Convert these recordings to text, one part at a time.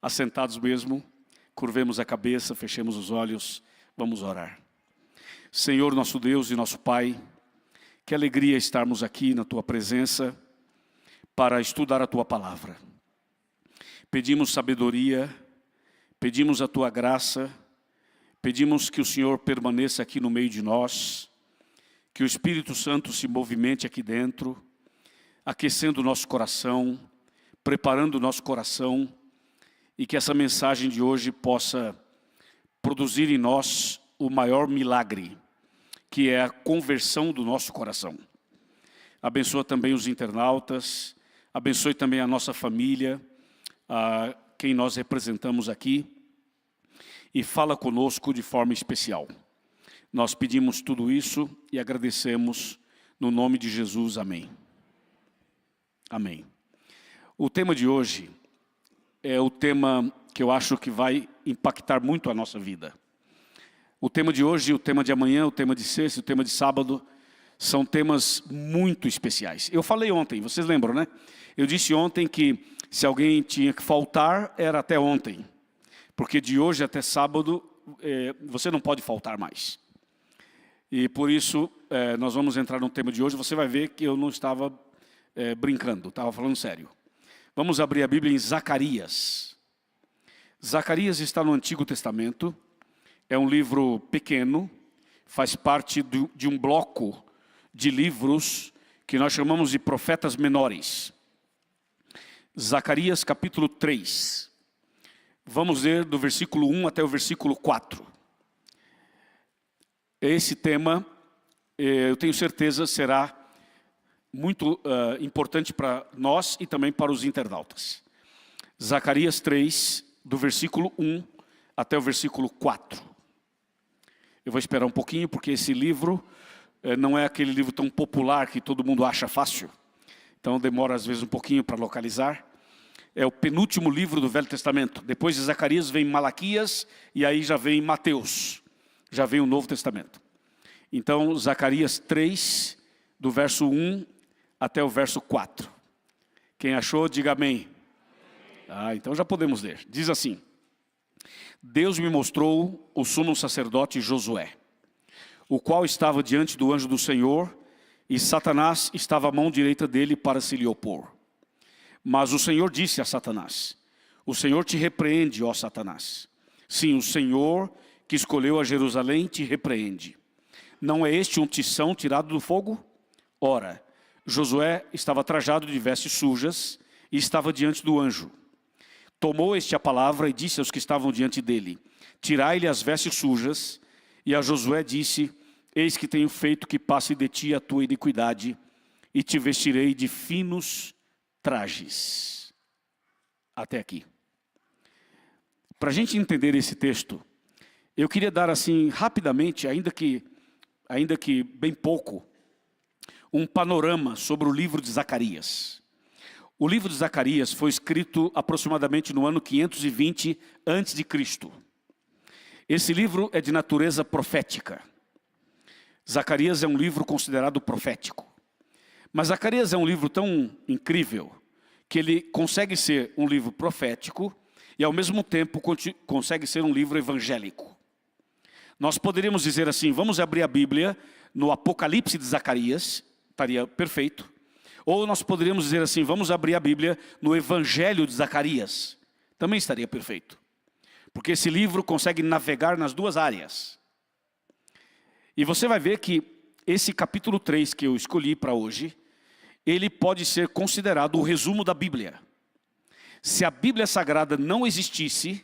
Assentados mesmo, curvemos a cabeça, fechemos os olhos, vamos orar. Senhor, nosso Deus e nosso Pai, que alegria estarmos aqui na Tua presença para estudar a Tua palavra. Pedimos sabedoria, pedimos a Tua graça, pedimos que o Senhor permaneça aqui no meio de nós, que o Espírito Santo se movimente aqui dentro, aquecendo o nosso coração, preparando o nosso coração, e que essa mensagem de hoje possa produzir em nós o maior milagre, que é a conversão do nosso coração. Abençoa também os internautas, abençoe também a nossa família, a quem nós representamos aqui, e fala conosco de forma especial. Nós pedimos tudo isso e agradecemos no nome de Jesus. Amém. Amém. O tema de hoje é o tema que eu acho que vai impactar muito a nossa vida. O tema de hoje, o tema de amanhã, o tema de sexta, o tema de sábado, são temas muito especiais. Eu falei ontem, vocês lembram, né? Eu disse ontem que se alguém tinha que faltar, era até ontem. Porque de hoje até sábado, você não pode faltar mais. E por isso, nós vamos entrar no tema de hoje. Você vai ver que eu não estava brincando, estava falando sério. Vamos abrir a Bíblia em Zacarias. Zacarias está no Antigo Testamento. É um livro pequeno, faz parte de um bloco de livros que nós chamamos de profetas menores. Zacarias capítulo 3. Vamos ler do versículo 1 até o versículo 4. Esse tema, eu tenho certeza, será muito importante para nós e também para os internautas. Zacarias 3, do versículo 1 até o versículo 4. Eu vou esperar um pouquinho, porque esse livro não é aquele livro tão popular que todo mundo acha fácil. Então demora às vezes um pouquinho para localizar. É o penúltimo livro do Velho Testamento. Depois de Zacarias vem Malaquias e aí já vem Mateus. Já vem o Novo Testamento. Então Zacarias 3, do verso 1 até o verso 4. Quem achou, diga amém. Então já podemos ler. Diz assim: Deus me mostrou o sumo sacerdote Josué, o qual estava diante do anjo do Senhor, e Satanás estava à mão direita dele para se lhe opor. Mas o Senhor disse a Satanás: o Senhor te repreende, ó Satanás. Sim, o Senhor que escolheu a Jerusalém te repreende. Não é este um tição tirado do fogo? Ora, Josué estava trajado de vestes sujas e estava diante do anjo. Tomou este a palavra e disse aos que estavam diante dele: tirai-lhe as vestes sujas. E a Josué disse: eis que tenho feito que passe de ti a tua iniquidade, e te vestirei de finos trajes. Até aqui. Para a gente entender esse texto, eu queria dar assim rapidamente, ainda que bem pouco, um panorama sobre o livro de Zacarias. O livro de Zacarias foi escrito aproximadamente no ano 520 a.C. Esse livro é de natureza profética. Zacarias é um livro considerado profético. Mas Zacarias é um livro tão incrível que ele consegue ser um livro profético e ao mesmo tempo consegue ser um livro evangélico. Nós poderíamos dizer assim: vamos abrir a Bíblia no Apocalipse de Zacarias, estaria perfeito. Ou nós poderíamos dizer assim: vamos abrir a Bíblia no Evangelho de Zacarias, também estaria perfeito. Porque esse livro consegue navegar nas duas áreas. E você vai ver que esse capítulo 3 que eu escolhi para hoje, ele pode ser considerado o resumo da Bíblia. Se a Bíblia Sagrada não existisse,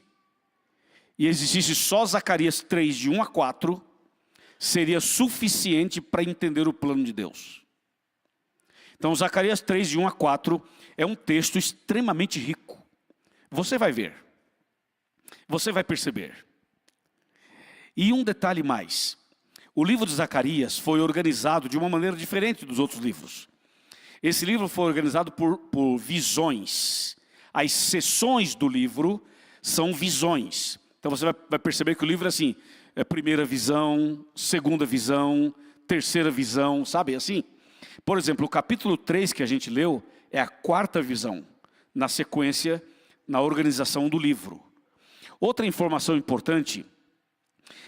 e existisse só Zacarias 3, de 1 a 4, seria suficiente para entender o plano de Deus. Então Zacarias 3, de 1 a 4, é um texto extremamente rico. Você vai ver. Você vai perceber. E um detalhe mais. O livro de Zacarias foi organizado de uma maneira diferente dos outros livros. Esse livro foi organizado por visões. As seções do livro são visões. Então você vai perceber que o livro é assim: é primeira visão, segunda visão, terceira visão, sabe assim? Por exemplo, o capítulo 3 que a gente leu é a quarta visão, na sequência na organização do livro. Outra informação importante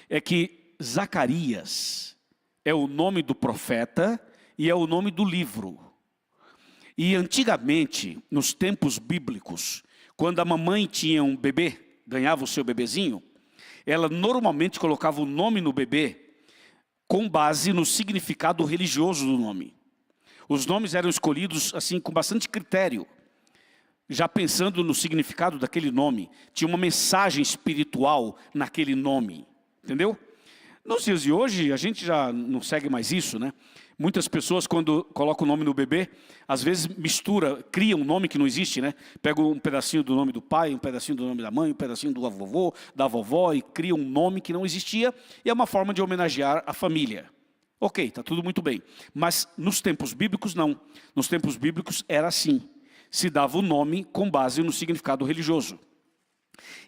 é que Zacarias é o nome do profeta e é o nome do livro. E antigamente, nos tempos bíblicos, quando a mamãe tinha um bebê, ganhava o seu bebezinho, ela normalmente colocava o nome no bebê com base no significado religioso do nome. Os nomes eram escolhidos assim com bastante critério, já pensando no significado daquele nome. Tinha uma mensagem espiritual naquele nome, entendeu? Nos dias de hoje, a gente já não segue mais isso, né? Muitas pessoas, quando colocam o nome no bebê, às vezes mistura, cria um nome que não existe, né? Pega um pedacinho do nome do pai, um pedacinho do nome da mãe, um pedacinho do vovô, da vovó, e cria um nome que não existia, e é uma forma de homenagear a família. Ok, está tudo muito bem. Mas nos tempos bíblicos, não. Nos tempos bíblicos era assim. Se dava o nome com base no significado religioso.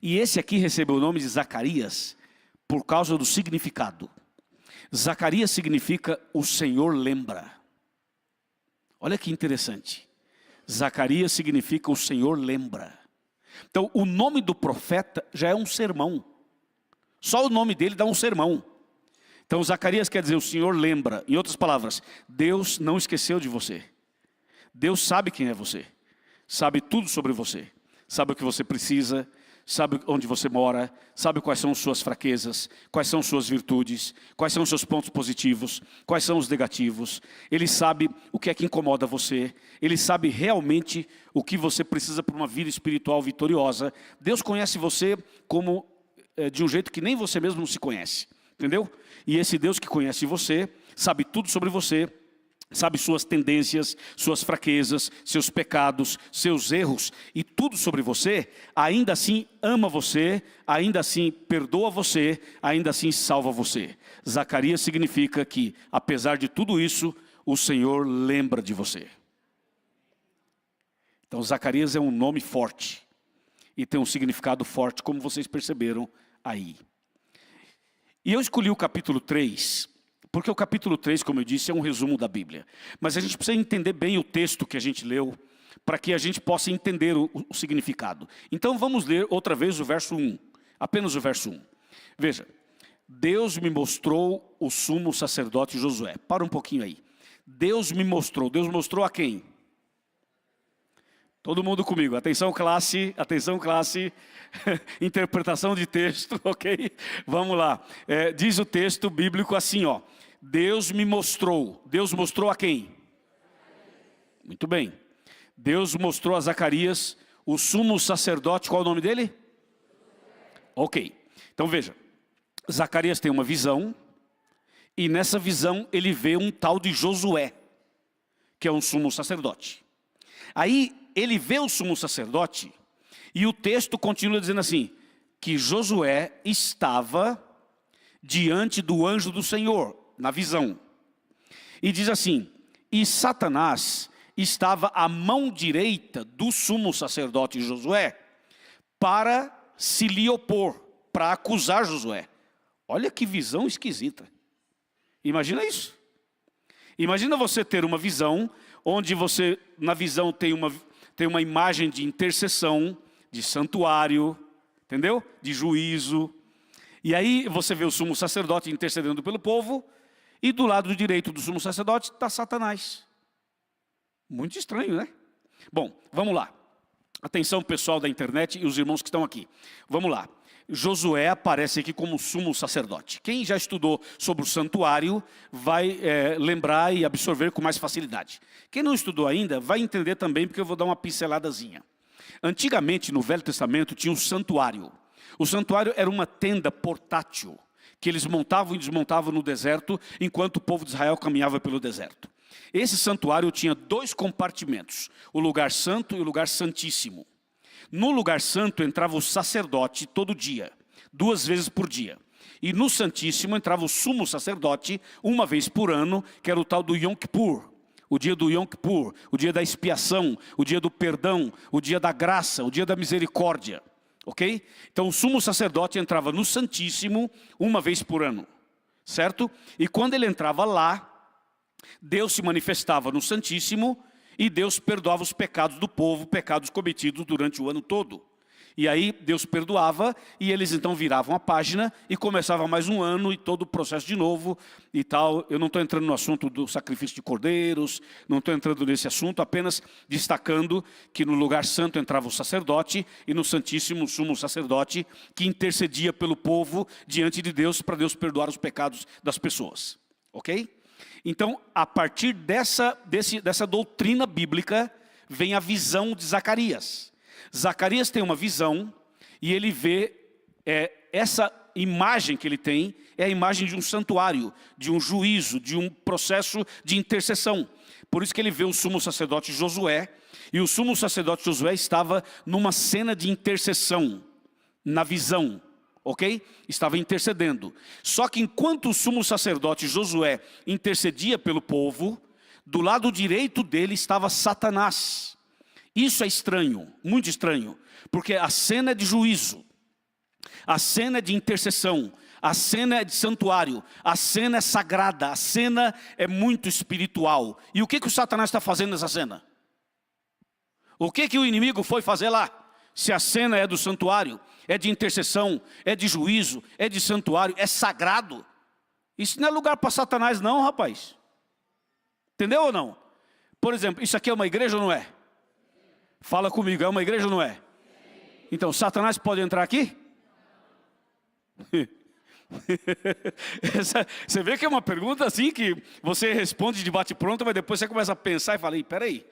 E esse aqui recebeu o nome de Zacarias por causa do significado. Zacarias significa o Senhor lembra. Olha que interessante. Zacarias significa o Senhor lembra. Então o nome do profeta já é um sermão. Só o nome dele dá um sermão. Então Zacarias quer dizer o Senhor lembra. Em outras palavras, Deus não esqueceu de você. Deus sabe quem é você. Sabe tudo sobre você. Sabe o que você precisa. Sabe onde você mora, sabe quais são suas fraquezas, quais são suas virtudes, quais são os seus pontos positivos, quais são os negativos. Ele sabe o que é que incomoda você, ele sabe realmente o que você precisa para uma vida espiritual vitoriosa. Deus conhece você como de um jeito que nem você mesmo se conhece, entendeu? E esse Deus que conhece você, sabe tudo sobre você, sabe suas tendências, suas fraquezas, seus pecados, seus erros e tudo sobre você, ainda assim ama você, ainda assim perdoa você, ainda assim salva você. Zacarias significa que, apesar de tudo isso, o Senhor lembra de você. Então Zacarias é um nome forte e tem um significado forte, como vocês perceberam aí. E eu escolhi o capítulo 3, porque o capítulo 3, como eu disse, é um resumo da Bíblia. Mas a gente precisa entender bem o texto que a gente leu, para que a gente possa entender o significado. Então vamos ler outra vez o verso 1, apenas o verso 1. Veja, Deus me mostrou o sumo sacerdote Josué. Para um pouquinho aí. Deus mostrou a quem? Todo mundo comigo, atenção classe, interpretação de texto, ok? Vamos lá, diz o texto bíblico assim, ó. Deus mostrou a quem? Muito bem, Deus mostrou a Zacarias, o sumo sacerdote, qual é o nome dele? Ok, então veja, Zacarias tem uma visão, e nessa visão ele vê um tal de Josué, que é um sumo sacerdote. Aí ele vê o sumo sacerdote, e o texto continua dizendo assim, que Josué estava diante do anjo do Senhor, na visão. E diz assim, e Satanás estava à mão direita do sumo sacerdote Josué, para se lhe opor, para acusar Josué. Olha que visão esquisita. Imagina isso. Imagina você ter uma visão, onde você, na visão, tem uma imagem de intercessão, de santuário, entendeu? De juízo. E aí você vê o sumo sacerdote intercedendo pelo povo, e do lado direito do sumo sacerdote está Satanás. Muito estranho, né? Bom, vamos lá. Atenção pessoal da internet e os irmãos que estão aqui. Vamos lá. Josué aparece aqui como sumo sacerdote. Quem já estudou sobre o santuário vai lembrar e absorver com mais facilidade. Quem não estudou ainda vai entender também, porque eu vou dar uma pinceladazinha. Antigamente, no Velho Testamento, tinha um santuário. O santuário era uma tenda portátil, que eles montavam e desmontavam no deserto, enquanto o povo de Israel caminhava pelo deserto. Esse santuário tinha 2 compartimentos, o lugar santo e o lugar santíssimo. No lugar santo entrava o sacerdote todo dia, 2 vezes por dia. E no santíssimo entrava o sumo sacerdote 1 vez por ano, que era o tal do Yom Kippur. O dia do Yom Kippur, o dia da expiação, o dia do perdão, o dia da graça, o dia da misericórdia. Ok? Então o sumo sacerdote entrava no santíssimo 1 vez por ano, certo? E quando ele entrava lá, Deus se manifestava no santíssimo e Deus perdoava os pecados do povo, pecados cometidos durante o ano todo. E aí Deus perdoava e eles então viravam a página e começava mais um ano e todo o processo de novo e tal. Eu não estou entrando no assunto do sacrifício de cordeiros, não estou entrando nesse assunto, apenas destacando que no lugar santo entrava o sacerdote e no santíssimo o sumo sacerdote que intercedia pelo povo diante de Deus para Deus perdoar os pecados das pessoas. Ok? Então, a partir dessa doutrina bíblica, vem a visão de Zacarias. Zacarias tem uma visão e ele vê essa imagem que ele tem é a imagem de um santuário, de um juízo, de um processo de intercessão. Por isso que ele vê o sumo sacerdote Josué, e o sumo sacerdote Josué estava numa cena de intercessão, na visão, ok? Estava intercedendo. Só que enquanto o sumo sacerdote Josué intercedia pelo povo, do lado direito dele estava Satanás. Isso é estranho, muito estranho, porque a cena é de juízo, a cena é de intercessão, a cena é de santuário, a cena é sagrada, a cena é muito espiritual. E o que o Satanás está fazendo nessa cena? O que o inimigo foi fazer lá? Se a cena é do santuário, é de intercessão, é de juízo, é de santuário, é sagrado. Isso não é lugar para Satanás não, rapaz. Entendeu ou não? Por exemplo, isso aqui é uma igreja ou não é? Fala comigo, é uma igreja ou não é? Então, Satanás pode entrar aqui? Você vê que é uma pergunta assim que você responde de bate-pronto, mas depois você começa a pensar e fala, peraí.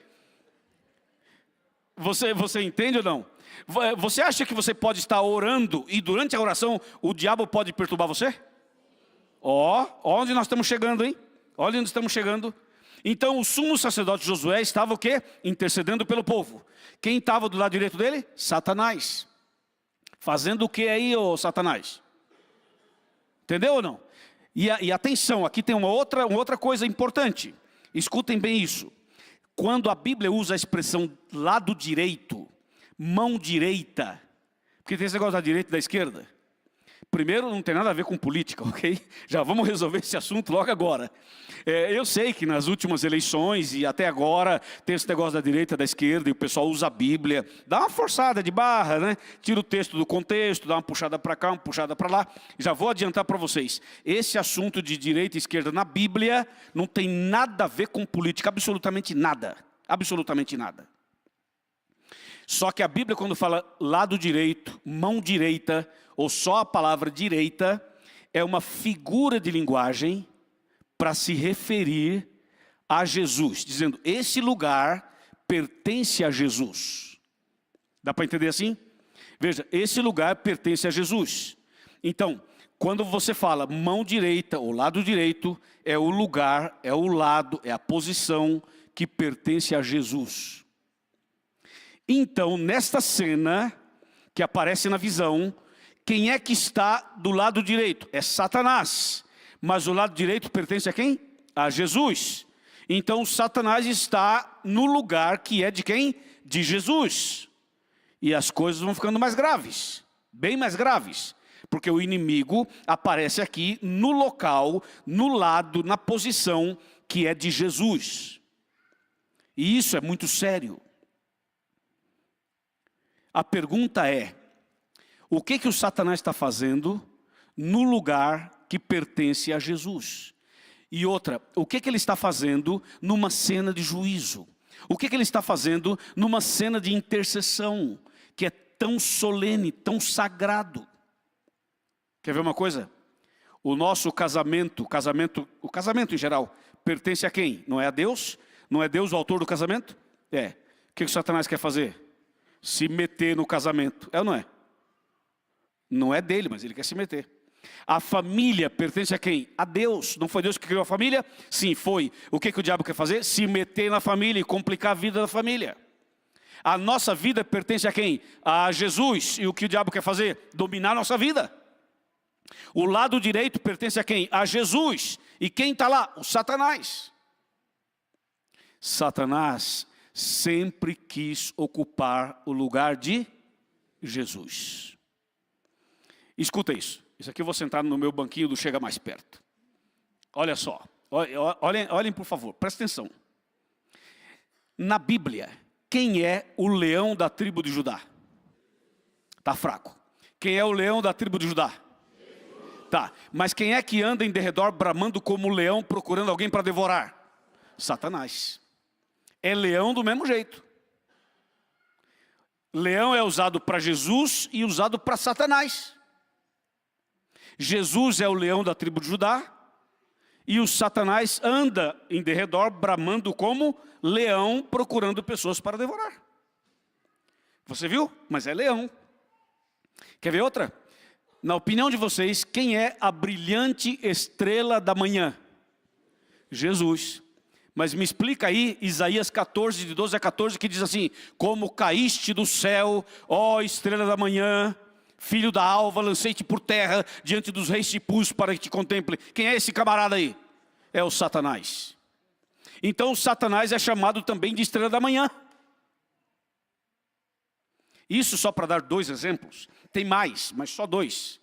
Você entende ou não? Você acha que você pode estar orando e durante a oração o diabo pode perturbar você? Onde nós estamos chegando, hein? Olha onde estamos chegando. Então o sumo sacerdote Josué estava o quê? Intercedendo pelo povo. Quem estava do lado direito dele? Satanás. Fazendo o que aí, ô Satanás? Entendeu ou não? E atenção, aqui tem uma outra coisa importante. Escutem bem isso. Quando a Bíblia usa a expressão lado direito, mão direita, porque tem esse negócio da direita e da esquerda. Primeiro, não tem nada a ver com política, ok? Já vamos resolver esse assunto logo agora. Eu sei que nas últimas eleições e até agora tem esse negócio da direita e da esquerda e o pessoal usa a Bíblia, dá uma forçada de barra, né? Tira o texto do contexto, dá uma puxada para cá, uma puxada para lá. Já vou adiantar para vocês, esse assunto de direita e esquerda na Bíblia não tem nada a ver com política, absolutamente nada. Absolutamente nada. Só que a Bíblia, quando fala lado direito, mão direita, ou só a palavra direita, é uma figura de linguagem para se referir a Jesus, dizendo, esse lugar pertence a Jesus. Dá para entender assim? Veja, esse lugar pertence a Jesus. Então, quando você fala mão direita ou lado direito, é o lugar, é o lado, é a posição que pertence a Jesus. Então, nesta cena que aparece na visão, quem é que está do lado direito? É Satanás. Mas o lado direito pertence a quem? A Jesus. Então, Satanás está no lugar que é de quem? De Jesus. E as coisas vão ficando mais graves. Bem mais graves. Porque o inimigo aparece aqui no local, no lado, na posição que é de Jesus. E isso é muito sério. A pergunta é, o que o Satanás está fazendo no lugar que pertence a Jesus? E outra, o que ele está fazendo numa cena de juízo? O que ele está fazendo numa cena de intercessão, que é tão solene, tão sagrado? Quer ver uma coisa? O nosso casamento, o casamento em geral, pertence a quem? Não é a Deus? Não é Deus o autor do casamento? É. O que o Satanás quer fazer? Se meter no casamento, é ou não é? Não é dele, mas ele quer se meter. A família pertence a quem? A Deus. Não foi Deus que criou a família? Sim, foi. O que o diabo quer fazer? Se meter na família e complicar a vida da família. A nossa vida pertence a quem? A Jesus. E o que o diabo quer fazer? Dominar a nossa vida. O lado direito pertence a quem? A Jesus. E quem está lá? O Satanás. Satanás sempre quis ocupar o lugar de Jesus. Escuta isso. Isso aqui eu vou sentar no meu banquinho do Chega Mais Perto. Olha só. Olhem por favor, presta atenção. Na Bíblia, quem é o leão da tribo de Judá? Está fraco. Quem é o leão da tribo de Judá? Tá, mas quem é que anda em derredor bramando como leão procurando alguém para devorar? Satanás. É leão do mesmo jeito. Leão é usado para Jesus e usado para Satanás. Jesus é o leão da tribo de Judá e o Satanás anda em derredor bramando como leão procurando pessoas para devorar. Você viu? Mas é leão. Quer ver outra? Na opinião de vocês, quem é a brilhante estrela da manhã? Jesus. Mas me explica aí, Isaías 14, de 12 a 14, que diz assim: como caíste do céu, ó estrela da manhã, filho da alva, lancei-te por terra, diante dos reis te pus para que te contemple. Quem é esse camarada aí? É o Satanás. Então o Satanás é chamado também de estrela da manhã. Isso só para dar 2 exemplos. Tem mais, mas só 2.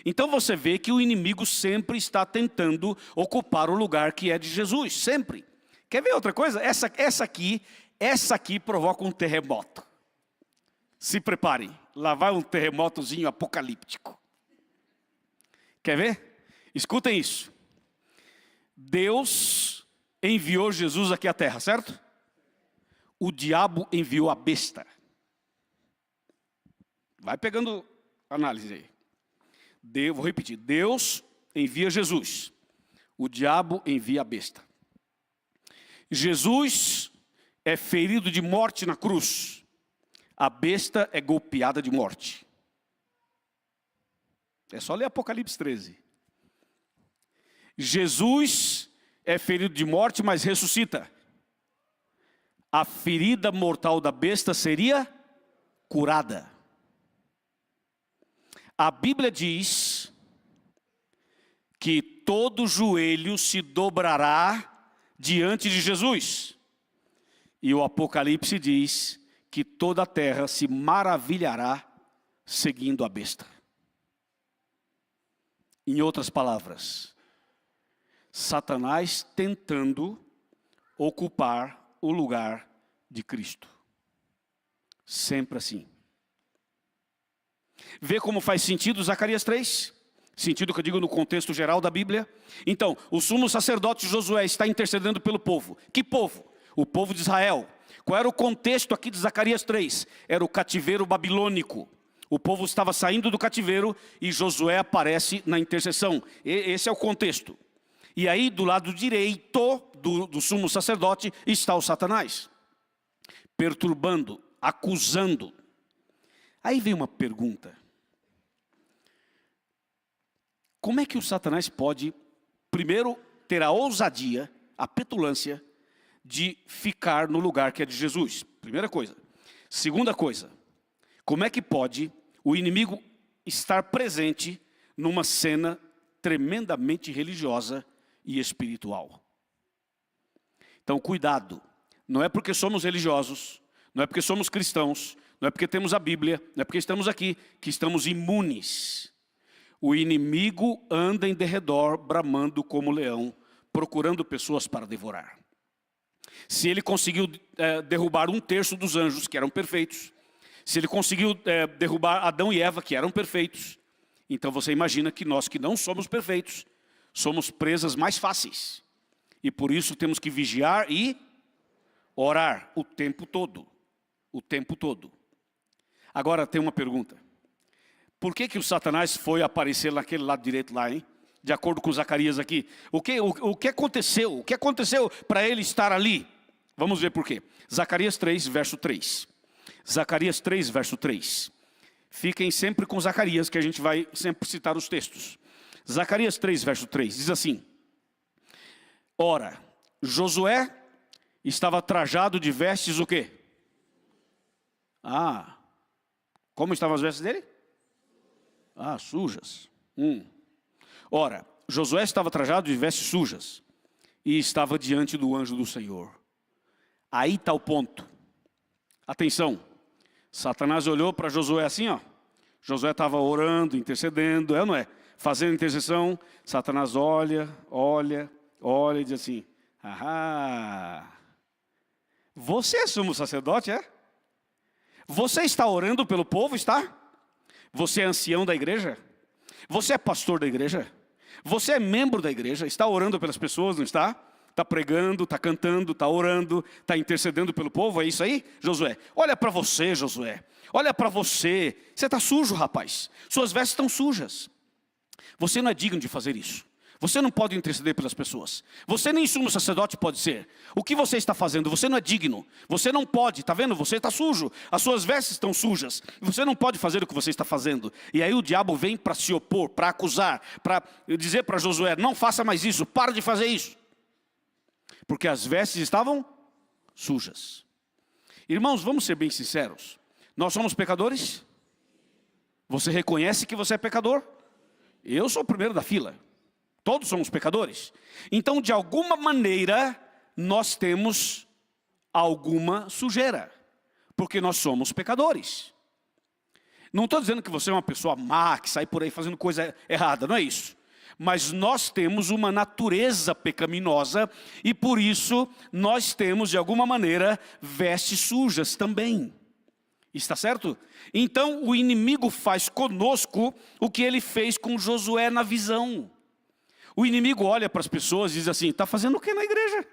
Então você vê que o inimigo sempre está tentando ocupar o lugar que é de Jesus, sempre. Quer ver outra coisa? Essa aqui provoca um terremoto. Se preparem, lá vai um terremotozinho apocalíptico. Quer ver? Escutem isso. Deus enviou Jesus aqui à terra, certo? O diabo enviou a besta. Vai pegando análise aí. Vou repetir. Deus envia Jesus. O diabo envia a besta. Jesus é ferido de morte na cruz. A besta é golpeada de morte. É só ler Apocalipse 13. Jesus é ferido de morte, mas ressuscita. A ferida mortal da besta seria curada. A Bíblia diz que todo joelho se dobrará diante de Jesus. E o Apocalipse diz que toda a terra se maravilhará seguindo a besta. Em outras palavras, Satanás tentando ocupar o lugar de Cristo. Sempre assim. Vê como faz sentido Zacarias 3? Sentido que eu digo no contexto geral da Bíblia. Então, o sumo sacerdote Josué está intercedendo pelo povo. Que povo? O povo de Israel. Qual era o contexto aqui de Zacarias 3? Era o cativeiro babilônico. O povo estava saindo do cativeiro e Josué aparece na intercessão. Esse é o contexto. E aí, do lado direito do sumo sacerdote está o Satanás, perturbando, acusando. Aí vem uma pergunta. Como é que o Satanás pode, primeiro, ter a ousadia, a petulância, de ficar no lugar que é de Jesus? Primeira coisa. Segunda coisa, como é que pode o inimigo estar presente numa cena tremendamente religiosa e espiritual? Então, cuidado. Não é porque somos religiosos, não é porque somos cristãos, não é porque temos a Bíblia, não é porque estamos aqui, que estamos imunes. O inimigo anda em derredor, bramando como leão, procurando pessoas para devorar. Se ele conseguiu derrubar 1/3 dos anjos, que eram perfeitos, se ele conseguiu derrubar Adão e Eva, que eram perfeitos, então você imagina que nós que não somos perfeitos, somos presas mais fáceis. E por isso temos que vigiar e orar o tempo todo. O tempo todo. Agora tem uma pergunta. Por que o Satanás foi aparecer naquele lado direito lá, hein? De acordo com Zacarias aqui. O que aconteceu? O que aconteceu para ele estar ali? Vamos ver por quê. Zacarias 3, verso 3. Zacarias 3, verso 3. Fiquem sempre com Zacarias, que a gente vai sempre citar os textos. Zacarias 3, verso 3, diz assim: ora, Josué estava trajado de vestes o quê? Como estavam as vestes dele? Sujas. Ora, Josué estava trajado de vestes sujas e estava diante do anjo do Senhor. Aí está o ponto. Atenção. Satanás olhou para Josué assim, ó. Josué estava orando, intercedendo, é ou não é? Fazendo intercessão. Satanás olha e diz assim: você é sumo sacerdote, é? Você está orando pelo povo, está? Você é ancião da igreja? Você é pastor da igreja? Você é membro da igreja? Está orando pelas pessoas, não está? Está pregando, está cantando, está orando, está intercedendo pelo povo, é isso aí, Josué? Olha para você, Josué. Olha para você. Você está sujo, rapaz. Suas vestes estão sujas. Você não é digno de fazer isso. Você não pode interceder pelas pessoas. Você nem sumo sacerdote pode ser. O que você está fazendo? Você não é digno. Você não pode, está vendo? Você está sujo. As suas vestes estão sujas. Você não pode fazer o que você está fazendo. E aí o diabo vem para se opor, para acusar, para dizer para Josué, não faça mais isso, para de fazer isso. Porque as vestes estavam sujas. Irmãos, vamos ser bem sinceros. Nós somos pecadores? Você reconhece que você é pecador? Eu sou o primeiro da fila. Todos somos pecadores. Então, de alguma maneira, nós temos alguma sujeira. Porque nós somos pecadores. Não estou dizendo que você é uma pessoa má, que sai por aí fazendo coisa errada, não é isso. Mas nós temos uma natureza pecaminosa e por isso nós temos, de alguma maneira, vestes sujas também. Está certo? Então, o inimigo faz conosco o que ele fez com Josué na visão. O inimigo olha para as pessoas e diz assim, está fazendo o que na igreja?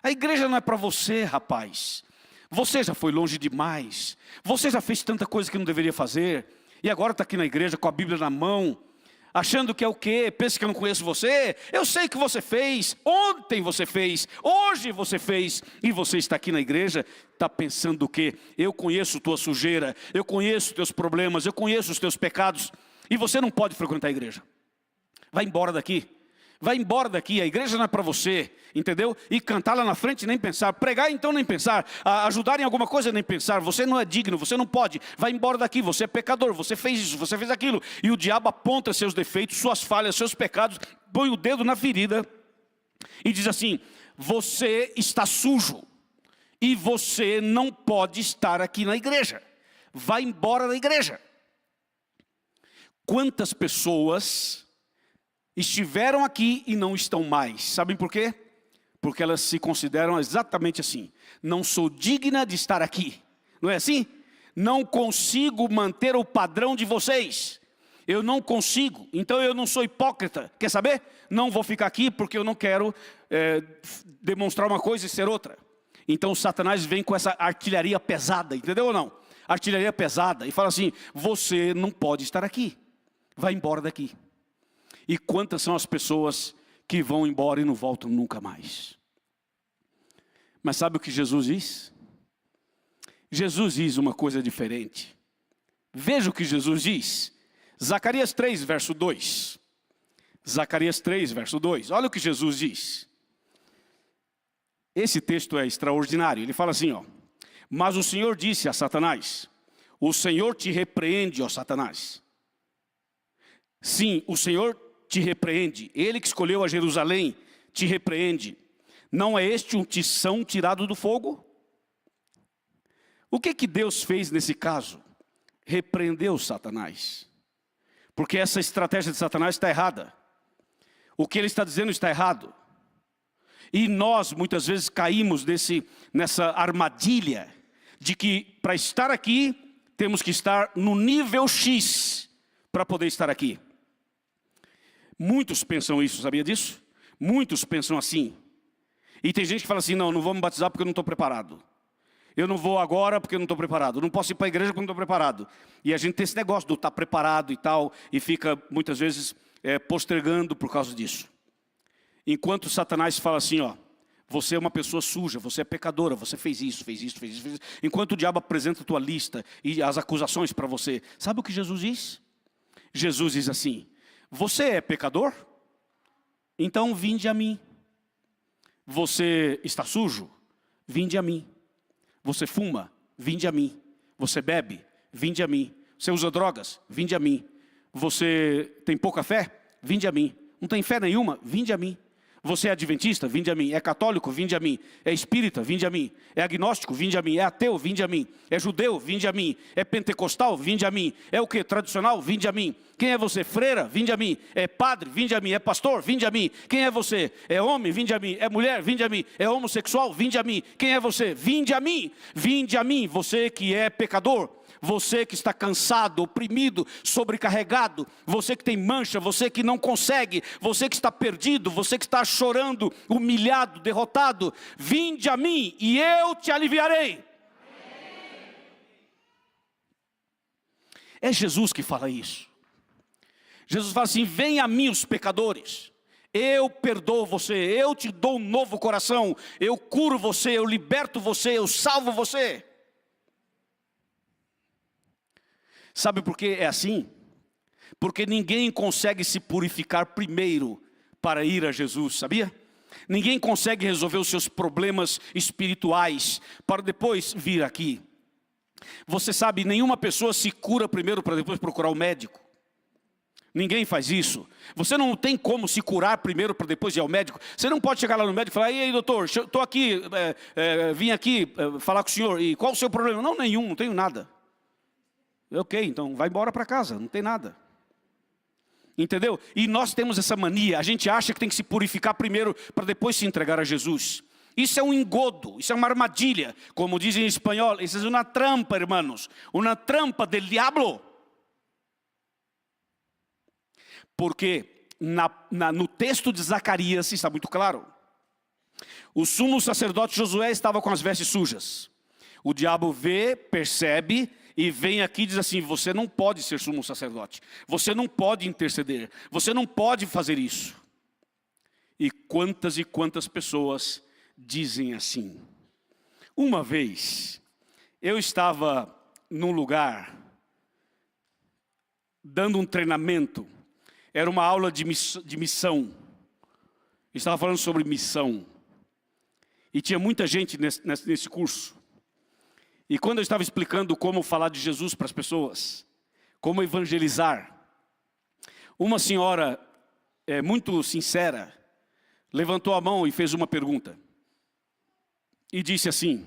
A igreja não é para você, rapaz. Você já foi longe demais. Você já fez tanta coisa que não deveria fazer. E agora está aqui na igreja com a Bíblia na mão, achando que é o quê? Pensa que eu não conheço você? Eu sei que você fez. Ontem você fez. Hoje você fez. E você está aqui na igreja, está pensando o quê? Eu conheço tua sujeira. Eu conheço teus problemas. Eu conheço os teus pecados. E você não pode frequentar a igreja. Vai embora daqui. Vai embora daqui, a igreja não é para você, entendeu? E cantar lá na frente nem pensar, pregar então nem pensar, ajudar em alguma coisa nem pensar, você não é digno, você não pode, vai embora daqui, você é pecador, você fez isso, você fez aquilo. E o diabo aponta seus defeitos, suas falhas, seus pecados, põe o dedo na ferida e diz assim, você está sujo e você não pode estar aqui na igreja, vai embora da igreja. Quantas pessoas estiveram aqui e não estão mais. Sabem por quê? Porque elas se consideram exatamente assim. Não sou digna de estar aqui. Não é assim? Não consigo manter o padrão de vocês. Eu não consigo. Então eu não sou hipócrita. Quer saber? Não vou ficar aqui porque eu não quero demonstrar uma coisa e ser outra. Então Satanás vem com essa artilharia pesada. Entendeu ou não? Artilharia pesada. E fala assim, você não pode estar aqui. Vai embora daqui. E quantas são as pessoas que vão embora e não voltam nunca mais? Mas sabe o que Jesus diz? Jesus diz uma coisa diferente. Veja o que Jesus diz. Zacarias 3, verso 2. Zacarias 3, verso 2. Olha o que Jesus diz. Esse texto é extraordinário. Ele fala assim, ó. Mas o Senhor disse a Satanás, o Senhor te repreende, ó Satanás. Sim, o Senhor te repreende, ele que escolheu a Jerusalém, te repreende. Não é este um tição tirado do fogo? O que Deus fez nesse caso? Repreendeu Satanás. Porque essa estratégia de Satanás está errada. O que ele está dizendo está errado. E nós muitas vezes caímos nessa armadilha de que para estar aqui, temos que estar no nível X para poder estar aqui. Muitos pensam isso, sabia disso? Muitos pensam assim. E tem gente que fala assim, não vou me batizar porque eu não estou preparado. Eu não vou agora porque eu não estou preparado. Eu não posso ir para a igreja porque eu não estou preparado. E a gente tem esse negócio do estar preparado e tal, e fica muitas vezes postergando por causa disso. Enquanto Satanás fala assim, ó, você é uma pessoa suja, você é pecadora, você fez isso, fez isso, fez isso, fez isso. Enquanto o diabo apresenta a tua lista e as acusações para você, sabe o que Jesus diz? Jesus diz assim, você é pecador? Então vinde a mim. Você está sujo? Vinde a mim. Você fuma? Vinde a mim. Você bebe? Vinde a mim. Você usa drogas? Vinde a mim. Você tem pouca fé? Vinde a mim. Não tem fé nenhuma? Vinde a mim. Você é adventista? Vinde a mim. É católico? Vinde a mim. É espírita? Vinde a mim. É agnóstico? Vinde a mim. É ateu? Vinde a mim. É judeu? Vinde a mim. É pentecostal? Vinde a mim. É o que? Tradicional? Vinde a mim. Quem é você? Freira? Vinde a mim. É padre? Vinde a mim. É pastor? Vinde a mim. Quem é você? É homem? Vinde a mim. É mulher? Vinde a mim. É homossexual? Vinde a mim. Quem é você? Vinde a mim. Vinde a mim. Você que é pecador. você que está cansado, oprimido, sobrecarregado, você que tem mancha, você que não consegue, você que está perdido, você que está chorando, humilhado, derrotado, vinde a mim e eu te aliviarei. É Jesus que fala isso. Jesus fala assim: venha a mim os pecadores, eu perdoo você, eu te dou um novo coração, eu curo você, eu liberto você, eu salvo você. Sabe por que é assim? Porque ninguém consegue se purificar primeiro para ir a Jesus, sabia? Ninguém consegue resolver os seus problemas espirituais para depois vir aqui. Você sabe, nenhuma pessoa se cura primeiro para depois procurar o médico. Ninguém faz isso. Você não tem como se curar primeiro para depois ir ao médico. Você não pode chegar lá no médico e falar: e aí, doutor, estou aqui, vim aqui falar com o senhor, e qual o seu problema? Não, nenhum, não tenho nada. Ok, então vai embora para casa, não tem nada. Entendeu? E nós temos essa mania, a gente acha que tem que se purificar primeiro para depois se entregar a Jesus. Isso é um engodo, isso é uma armadilha. Como dizem em espanhol, isso é uma trampa, hermanos. Uma trampa del diablo. Porque no texto de Zacarias está muito claro. O sumo sacerdote Josué estava com as vestes sujas. O diabo vê, percebe e vem aqui e diz assim: você não pode ser sumo sacerdote. Você não pode interceder. Você não pode fazer isso. E quantas pessoas dizem assim. Uma vez, eu estava num lugar dando um treinamento. Era uma aula de missão. Eu estava falando sobre missão. E tinha muita gente nesse curso. E quando eu estava explicando como falar de Jesus para as pessoas, como evangelizar, uma senhora muito sincera levantou a mão e fez uma pergunta. E disse assim: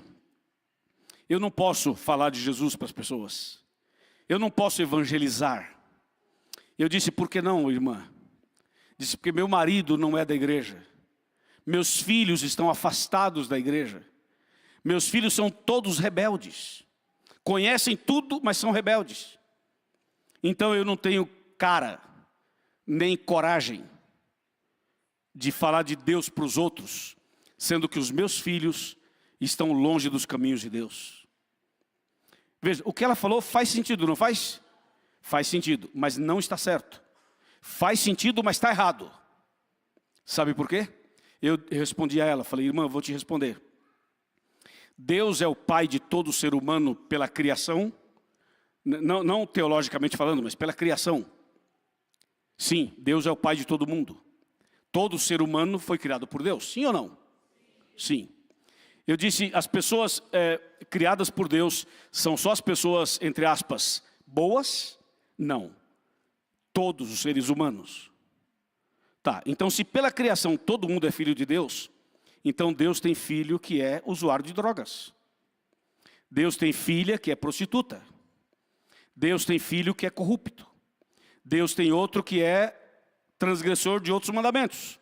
eu não posso falar de Jesus para as pessoas. Eu não posso evangelizar. Eu disse: por que não, irmã? Disse: porque meu marido não é da igreja. Meus filhos estão afastados da igreja. Meus filhos são todos rebeldes. Conhecem tudo, mas são rebeldes. Então eu não tenho cara, nem coragem de falar de Deus para os outros, sendo que os meus filhos estão longe dos caminhos de Deus. Veja, o que ela falou faz sentido, não faz? Faz sentido, mas não está certo. Faz sentido, mas está errado. Sabe por quê? Eu respondi a ela, falei: irmã, eu vou te responder. Deus é o pai de todo ser humano pela criação, não teologicamente falando, mas pela criação. Sim, Deus é o pai de todo mundo. Todo ser humano foi criado por Deus, sim ou não? Sim. Eu disse: as pessoas criadas por Deus são só as pessoas, entre aspas, boas? Não. Todos os seres humanos. Tá, então se pela criação todo mundo é filho de Deus, então Deus tem filho que é usuário de drogas. Deus tem filha que é prostituta. Deus tem filho que é corrupto. Deus tem outro que é transgressor de outros mandamentos.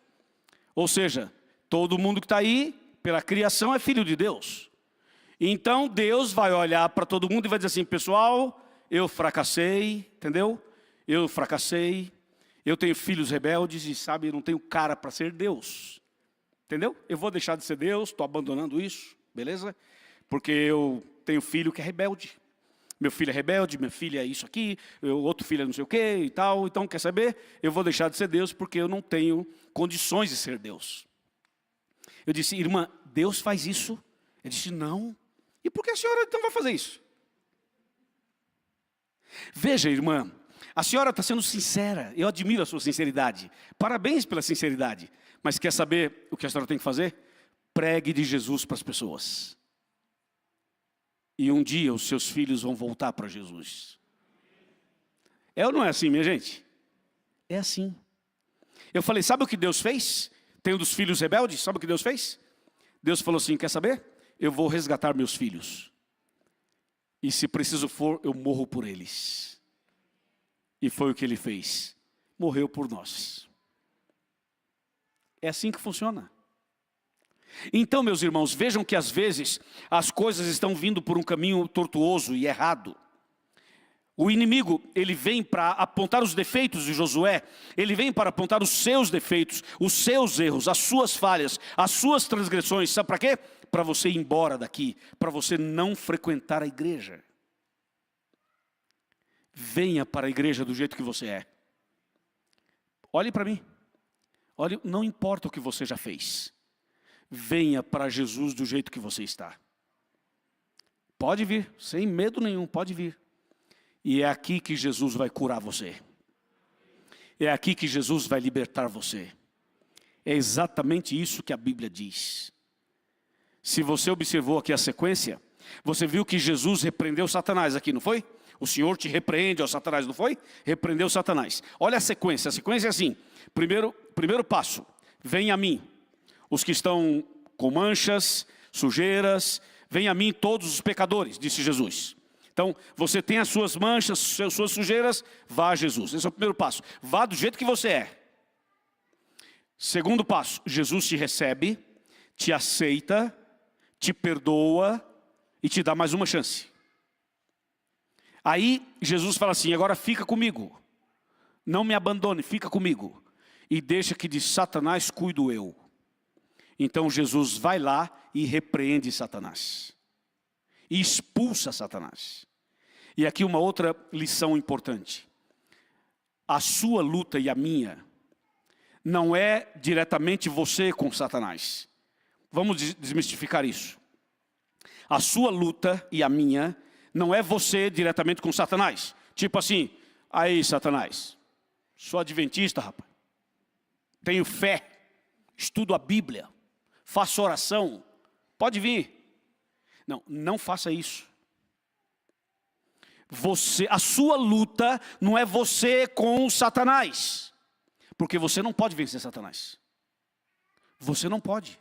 Ou seja, todo mundo que está aí, pela criação, é filho de Deus. Então Deus vai olhar para todo mundo e vai dizer assim: pessoal, eu fracassei, entendeu? Eu fracassei, eu tenho filhos rebeldes e sabe, eu não tenho cara para ser Deus. Entendeu? Eu vou deixar de ser Deus, estou abandonando isso, beleza? Porque eu tenho filho que é rebelde. Meu filho é rebelde, minha filha é isso aqui, outro filho é não sei o que e tal. Então, quer saber? Eu vou deixar de ser Deus porque eu não tenho condições de ser Deus. Eu disse: irmã, Deus faz isso? Ele disse: não. E por que a senhora então vai fazer isso? Veja, irmã, a senhora está sendo sincera. Eu admiro a sua sinceridade. Parabéns pela sinceridade. Mas quer saber o que a senhora tem que fazer? Pregue de Jesus para as pessoas. E um dia os seus filhos vão voltar para Jesus. É ou não é assim, minha gente? É assim. Eu falei: sabe o que Deus fez? Tem um dos filhos rebeldes, sabe o que Deus fez? Deus falou assim: quer saber? Eu vou resgatar meus filhos. E se preciso for, eu morro por eles. E foi o que ele fez. Morreu por nós. É assim que funciona. Então, meus irmãos, vejam que às vezes as coisas estão vindo por um caminho tortuoso e errado. O inimigo, ele vem para apontar os defeitos de Josué, ele vem para apontar os seus defeitos, os seus erros, as suas falhas, as suas transgressões. Sabe para quê? Para você ir embora daqui, para você não frequentar a igreja. Venha para a igreja do jeito que você é. Olhe para mim. Olhe, não importa o que você já fez. Venha para Jesus do jeito que você está. Pode vir, sem medo nenhum, pode vir. E é aqui que Jesus vai curar você. É aqui que Jesus vai libertar você. É exatamente isso que a Bíblia diz. Se você observou aqui a sequência, você viu que Jesus repreendeu Satanás aqui, não foi? O Senhor te repreende, ó Satanás, não foi? Repreendeu Satanás. Olha a sequência é assim. Primeiro passo, vem a mim. Os que estão com manchas, sujeiras, vem a mim todos os pecadores, disse Jesus. Então, você tem as suas manchas, as suas sujeiras, vá a Jesus. Esse é o primeiro passo. Vá do jeito que você é. Segundo passo, Jesus te recebe, te aceita, te perdoa e te dá mais uma chance. Aí, Jesus fala assim, agora fica comigo. Não me abandone, fica comigo. E deixa que de Satanás cuido eu. Então, Jesus vai lá e repreende Satanás. E expulsa Satanás. E aqui uma outra lição importante. A sua luta e a minha não é diretamente você com Satanás. Vamos desmistificar isso. A sua luta e a minha não é você diretamente com Satanás. Tipo assim, aí Satanás, sou adventista, rapaz. Tenho fé, estudo a Bíblia, faço oração, pode vir. Não, não faça isso. A sua luta não é você com o Satanás. Porque você não pode vencer Satanás. Você não pode.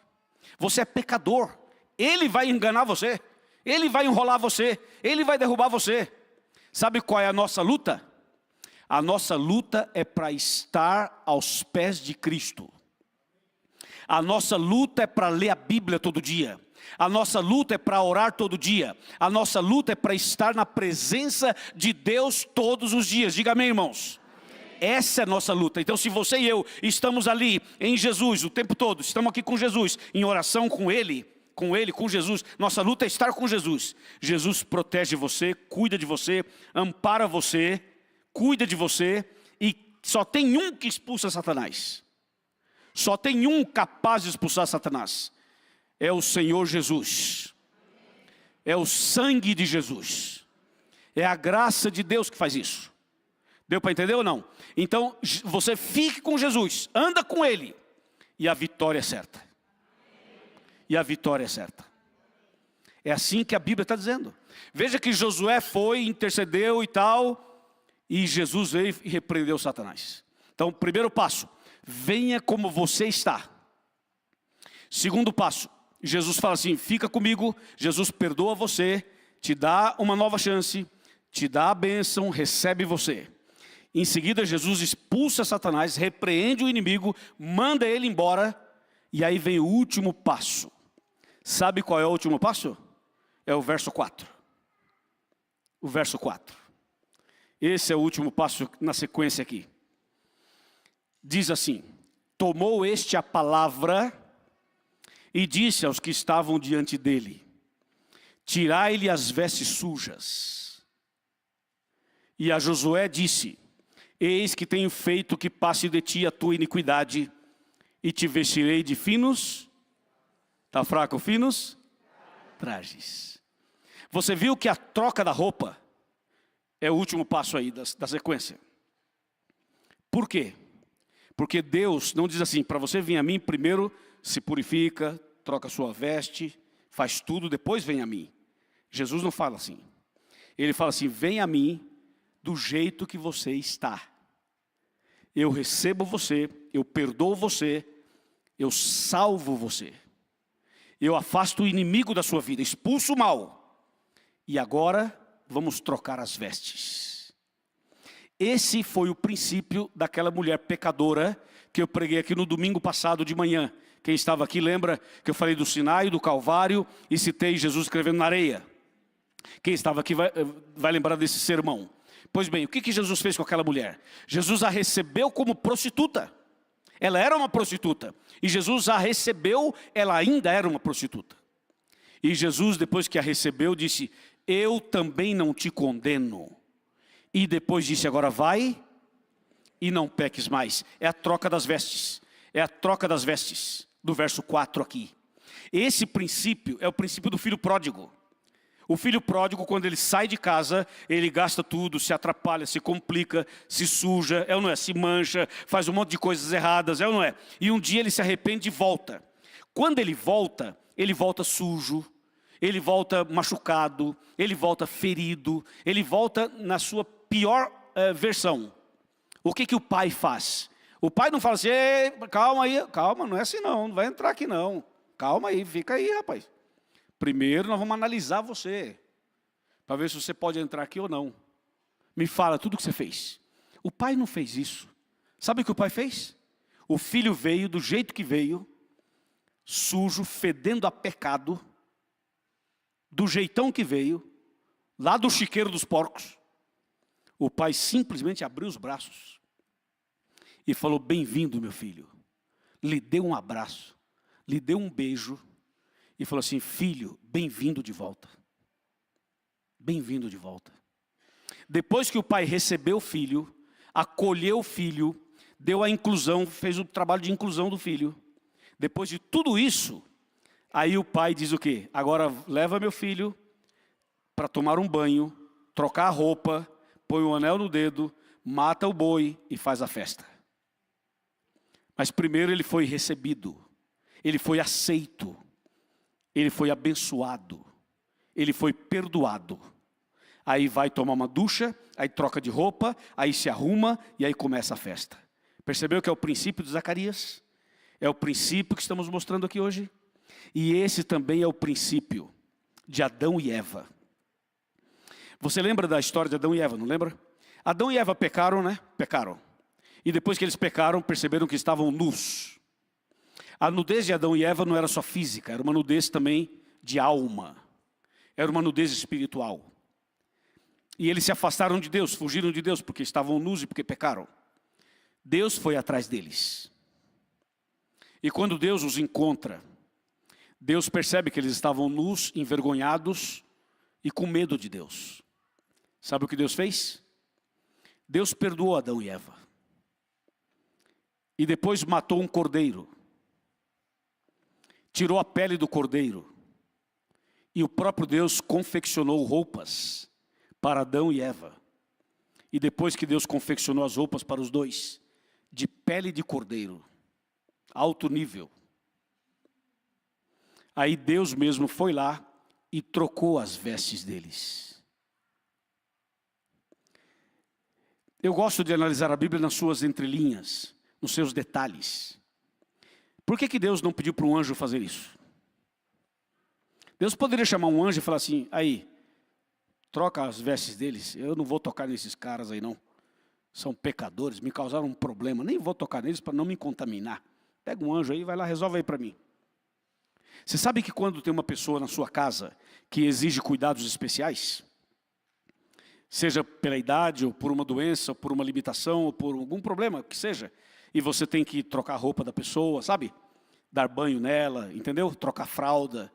Você é pecador. Ele vai enganar você. Ele vai enrolar você. Ele vai derrubar você. Sabe qual é a nossa luta? A nossa luta é para estar aos pés de Cristo. A nossa luta é para ler a Bíblia todo dia. A nossa luta é para orar todo dia. A nossa luta é para estar na presença de Deus todos os dias. Diga amém, irmãos. Essa é a nossa luta. Então, se você e eu estamos ali em Jesus o tempo todo, estamos aqui com Jesus, em oração com Ele, com Jesus, nossa luta é estar com Jesus. Jesus protege você, cuida de você, ampara você, cuida de você, e só tem um que expulsa Satanás. Só tem um capaz de expulsar Satanás. É o Senhor Jesus. É o sangue de Jesus. É a graça de Deus que faz isso. Deu para entender ou não? Então, você fique com Jesus, anda com Ele, e a vitória é certa. E a vitória é certa. É assim que a Bíblia está dizendo. Veja que Josué foi, intercedeu e tal, e Jesus veio e repreendeu Satanás. Então, primeiro passo, venha como você está. Segundo passo, Jesus fala assim, fica comigo, Jesus perdoa você, te dá uma nova chance, te dá a bênção, recebe você. Em seguida, Jesus expulsa Satanás, repreende o inimigo, manda ele embora, e aí vem o último passo. Sabe qual é o último passo? É o verso 4. O verso 4. Esse é o último passo na sequência aqui. Diz assim, tomou este a palavra e disse aos que estavam diante dele, tirai-lhe as vestes sujas. E a Josué disse, eis que tenho feito que passe de ti a tua iniquidade, e te vestirei de finos, está fraco, finos? Trajes. Você viu que a troca da roupa é o último passo aí da sequência. Por quê? Porque Deus não diz assim, para você vir a mim, primeiro se purifica, troca sua veste, faz tudo, depois vem a mim. Jesus não fala assim. Ele fala assim, vem a mim do jeito que você está. Eu recebo você, eu perdoo você, eu salvo você. Eu afasto o inimigo da sua vida, expulso o mal. E agora vamos trocar as vestes. Esse foi o princípio daquela mulher pecadora que eu preguei aqui no domingo passado de manhã. Quem estava aqui lembra que eu falei do Sinai, do Calvário e citei Jesus escrevendo na areia. Quem estava aqui vai lembrar desse sermão. Pois bem, o que Jesus fez com aquela mulher? Jesus a recebeu como prostituta. Ela era uma prostituta. E Jesus a recebeu, ela ainda era uma prostituta. E Jesus, depois que a recebeu, disse: eu também não te condeno. E depois disse: agora vai e não peques mais. É a troca das vestes. É a troca das vestes, do verso 4 aqui. Esse princípio é o princípio do filho pródigo. O filho pródigo, quando ele sai de casa, ele gasta tudo, se atrapalha, se complica, se suja, é ou não é? Se mancha, faz um monte de coisas erradas, é ou não é? E um dia ele se arrepende e volta. Quando ele volta sujo, ele volta machucado, ele volta ferido, ele volta na sua pior versão. O que o pai faz? O pai não fala assim: calma aí, calma, não é assim não vai entrar aqui não. Calma aí, fica aí, rapaz. Primeiro nós vamos analisar você, para ver se você pode entrar aqui ou não. Me fala tudo o que você fez. O pai não fez isso. Sabe o que o pai fez? O filho veio do jeito que veio, sujo, fedendo a pecado, do jeitão que veio, lá do chiqueiro dos porcos. O pai simplesmente abriu os braços e falou: bem-vindo, meu filho. Lhe deu um abraço, lhe deu um beijo e falou assim: filho, bem-vindo de volta. Bem-vindo de volta. Depois que o pai recebeu o filho, acolheu o filho, deu a inclusão, fez o trabalho de inclusão do filho. Depois de tudo isso, aí o pai diz o quê? Agora leva meu filho para tomar um banho, trocar a roupa, põe o anel no dedo, mata o boi e faz a festa. Mas primeiro ele foi recebido, ele foi aceito, ele foi abençoado, ele foi perdoado. Aí vai tomar uma ducha, aí troca de roupa, aí se arruma e aí começa a festa. Percebeu que é o princípio de Zacarias? É o princípio que estamos mostrando aqui hoje. E esse também é o princípio de Adão e Eva. Você lembra da história de Adão e Eva, não lembra? Adão e Eva pecaram, né? Pecaram. E depois que eles pecaram, perceberam que estavam nus. A nudez de Adão e Eva não era só física, era uma nudez também de alma. Era uma nudez espiritual. E eles se afastaram de Deus, fugiram de Deus, porque estavam nus e porque pecaram. Deus foi atrás deles. E quando Deus os encontra, Deus percebe que eles estavam nus, envergonhados e com medo de Deus. Sabe o que Deus fez? Deus perdoou Adão e Eva. E depois matou um cordeiro. Tirou a pele do cordeiro. E o próprio Deus confeccionou roupas para Adão e Eva. E depois que Deus confeccionou as roupas para os dois, de pele de cordeiro, alto nível, aí Deus mesmo foi lá e trocou as vestes deles. Eu gosto de analisar a Bíblia nas suas entrelinhas, nos seus detalhes. Por que Deus não pediu para um anjo fazer isso? Deus poderia chamar um anjo e falar assim: aí, troca as vestes deles, eu não vou tocar nesses caras aí não. São pecadores, me causaram um problema, nem vou tocar neles para não me contaminar. Pega um anjo aí, vai lá, resolve aí para mim. Você sabe que quando tem uma pessoa na sua casa que exige cuidados especiais, seja pela idade, ou por uma doença, ou por uma limitação, ou por algum problema que seja, e você tem que trocar a roupa da pessoa, sabe? Dar banho nela, entendeu? Trocar fralda,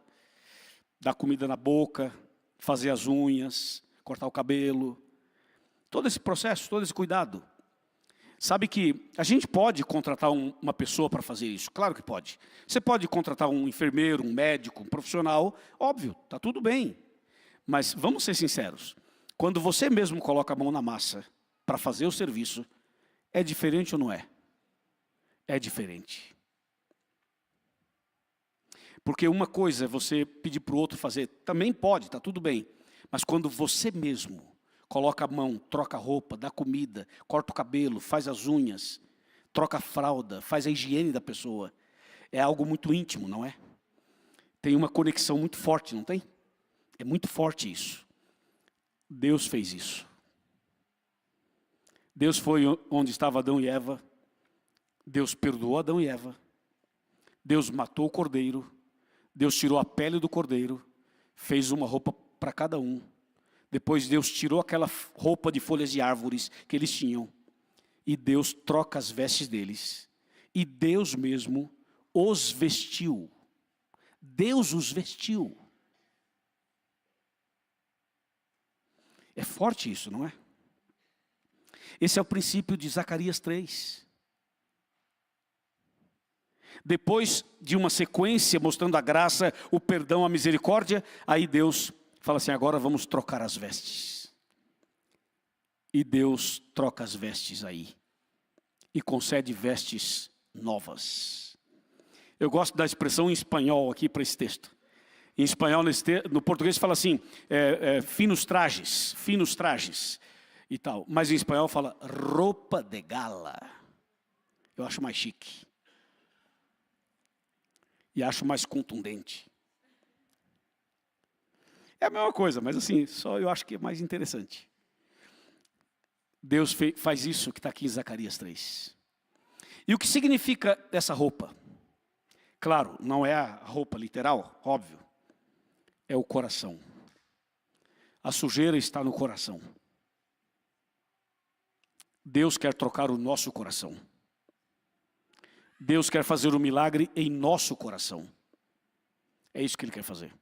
dar comida na boca, fazer as unhas, cortar o cabelo. Todo esse processo, todo esse cuidado. Sabe que a gente pode contratar uma pessoa para fazer isso? Claro que pode. Você pode contratar um enfermeiro, um médico, um profissional, óbvio, está tudo bem. Mas vamos ser sinceros, quando você mesmo coloca a mão na massa para fazer o serviço, é diferente ou não é? É diferente. Porque uma coisa é você pedir para o outro fazer, também pode, está tudo bem. Mas quando você mesmo coloca a mão, troca a roupa, dá comida, corta o cabelo, faz as unhas, troca a fralda, faz a higiene da pessoa. É algo muito íntimo, não é? Tem uma conexão muito forte, não tem? É muito forte isso. Deus fez isso. Deus foi onde estava Adão e Eva. Deus perdoou Adão e Eva. Deus matou o cordeiro. Deus tirou a pele do cordeiro. Fez uma roupa para cada um. Depois Deus tirou aquela roupa de folhas de árvores que eles tinham. E Deus troca as vestes deles. E Deus mesmo os vestiu. Deus os vestiu. É forte isso, não é? Esse é o princípio de Zacarias 3. Depois de uma sequência mostrando a graça, o perdão, a misericórdia, aí Deus fala assim, agora vamos trocar as vestes. E Deus troca as vestes aí. E concede vestes novas. Eu gosto da expressão em espanhol aqui para esse texto. Em espanhol, no português fala assim, finos trajes e tal. Mas em espanhol fala roupa de gala. Eu acho mais chique. E acho mais contundente. É a mesma coisa, mas assim, só eu acho que é mais interessante. Deus faz isso que está aqui em Zacarias 3. E o que significa essa roupa? Claro, não é a roupa literal, óbvio. É o coração. A sujeira está no coração. Deus quer trocar o nosso coração. Deus quer fazer um milagre em nosso coração. É isso que Ele quer fazer.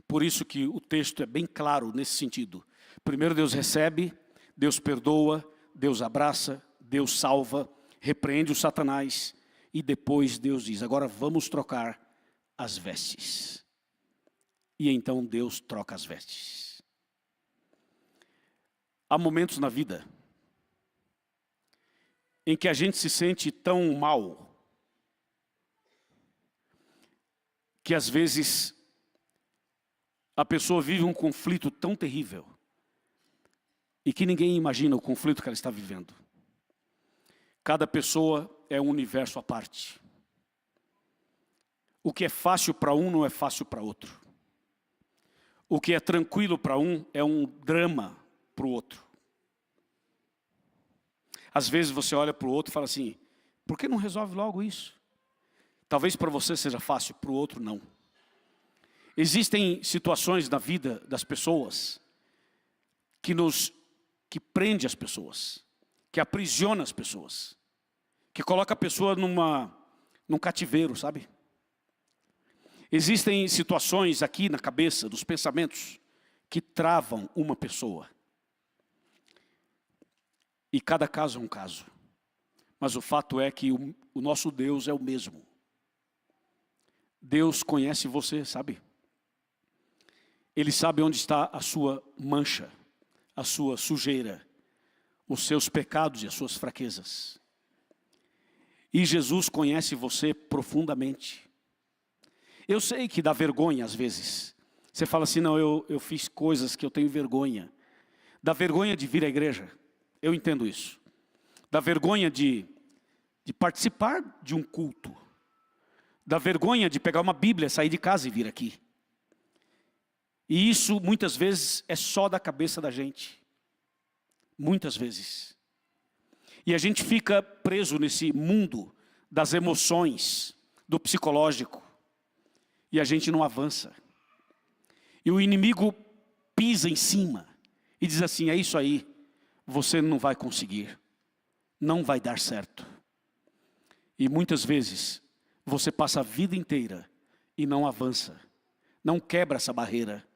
Por isso que o texto é bem claro nesse sentido. Primeiro Deus recebe, Deus perdoa, Deus abraça, Deus salva, repreende o Satanás. E depois Deus diz, agora vamos trocar as vestes. E então Deus troca as vestes. Há momentos na vida em que a gente se sente tão mal, que às vezes a pessoa vive um conflito tão terrível, e que ninguém imagina o conflito que ela está vivendo. Cada pessoa é um universo à parte. O que é fácil para um não é fácil para outro. O que é tranquilo para um é um drama para o outro. Às vezes você olha para o outro e fala assim, por que não resolve logo isso? Talvez para você seja fácil, para o outro não. Existem situações na vida das pessoas que prende as pessoas, que aprisiona as pessoas, que coloca a pessoa num cativeiro, sabe? Existem situações aqui na cabeça, dos pensamentos, que travam uma pessoa. E cada caso é um caso. Mas o fato é que o nosso Deus é o mesmo. Deus conhece você, sabe? Ele sabe onde está a sua mancha, a sua sujeira, os seus pecados e as suas fraquezas. E Jesus conhece você profundamente. Eu sei que dá vergonha às vezes. Você fala assim, não, eu fiz coisas que eu tenho vergonha. Dá vergonha de vir à igreja. Eu entendo isso. Dá vergonha de participar de um culto. Dá vergonha de pegar uma Bíblia, sair de casa e vir aqui. E isso muitas vezes é só da cabeça da gente. Muitas vezes. E a gente fica preso nesse mundo das emoções, do psicológico. E a gente não avança. E o inimigo pisa em cima e diz assim, é isso aí. Você não vai conseguir, não vai dar certo. E muitas vezes, você passa a vida inteira e não avança, não quebra essa barreira,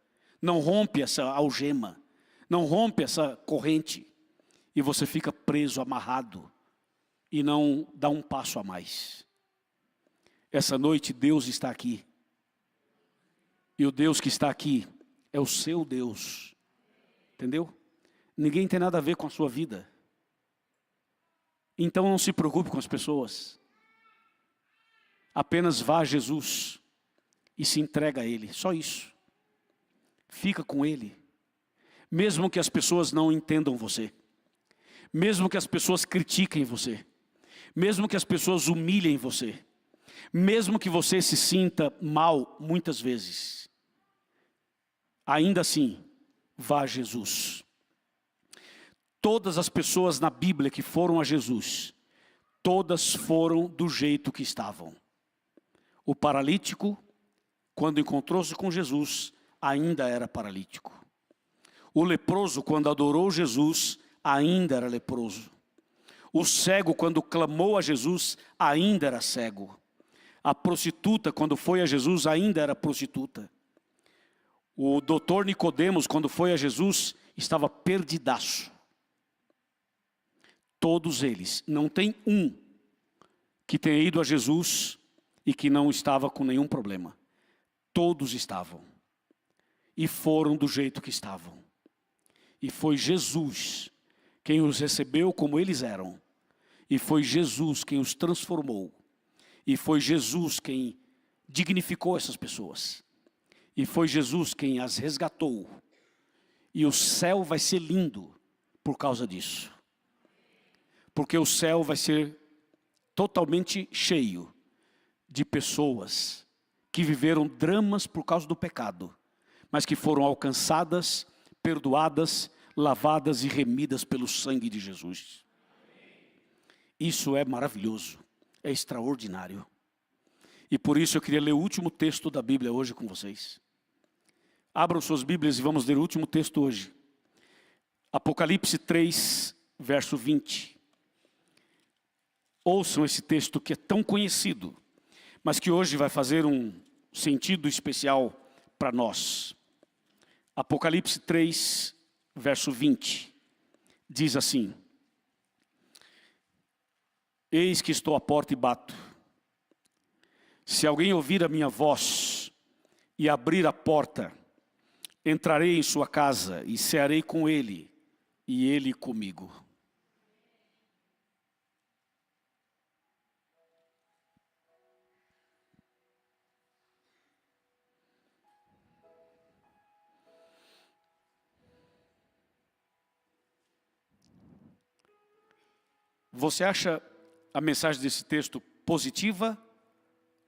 não rompe essa algema, não rompe essa corrente, e você fica preso, amarrado, e não dá um passo a mais. Essa noite Deus está aqui, e o Deus que está aqui é o seu Deus, entendeu? Ninguém tem nada a ver com a sua vida. Então não se preocupe com as pessoas. Apenas vá a Jesus e se entrega a Ele, só isso. Fica com Ele. Mesmo que as pessoas não entendam você. Mesmo que as pessoas critiquem você. Mesmo que as pessoas humilhem você. Mesmo que você se sinta mal muitas vezes. Ainda assim, vá a Jesus. Todas as pessoas na Bíblia que foram a Jesus, todas foram do jeito que estavam. O paralítico, quando encontrou-se com Jesus, ainda era paralítico. O leproso, quando adorou Jesus, ainda era leproso. O cego, quando clamou a Jesus, ainda era cego. A prostituta, quando foi a Jesus, ainda era prostituta. O doutor Nicodemos, quando foi a Jesus, estava perdidaço. Todos eles, não tem um que tenha ido a Jesus e que não estava com nenhum problema. Todos estavam. E foram do jeito que estavam. E foi Jesus quem os recebeu como eles eram. E foi Jesus quem os transformou. E foi Jesus quem dignificou essas pessoas. E foi Jesus quem as resgatou. E o céu vai ser lindo por causa disso. Porque o céu vai ser totalmente cheio de pessoas que viveram dramas por causa do pecado, mas que foram alcançadas, perdoadas, lavadas e remidas pelo sangue de Jesus. Isso é maravilhoso, é extraordinário. E por isso eu queria ler o último texto da Bíblia hoje com vocês. Abram suas Bíblias e vamos ler o último texto hoje. Apocalipse 3, verso 20. Ouçam esse texto que é tão conhecido, mas que hoje vai fazer um sentido especial para nós. Apocalipse 3, verso 20. Diz assim: Eis que estou à porta e bato. Se alguém ouvir a minha voz e abrir a porta, entrarei em sua casa e cearei com ele e ele comigo. Você acha a mensagem desse texto positiva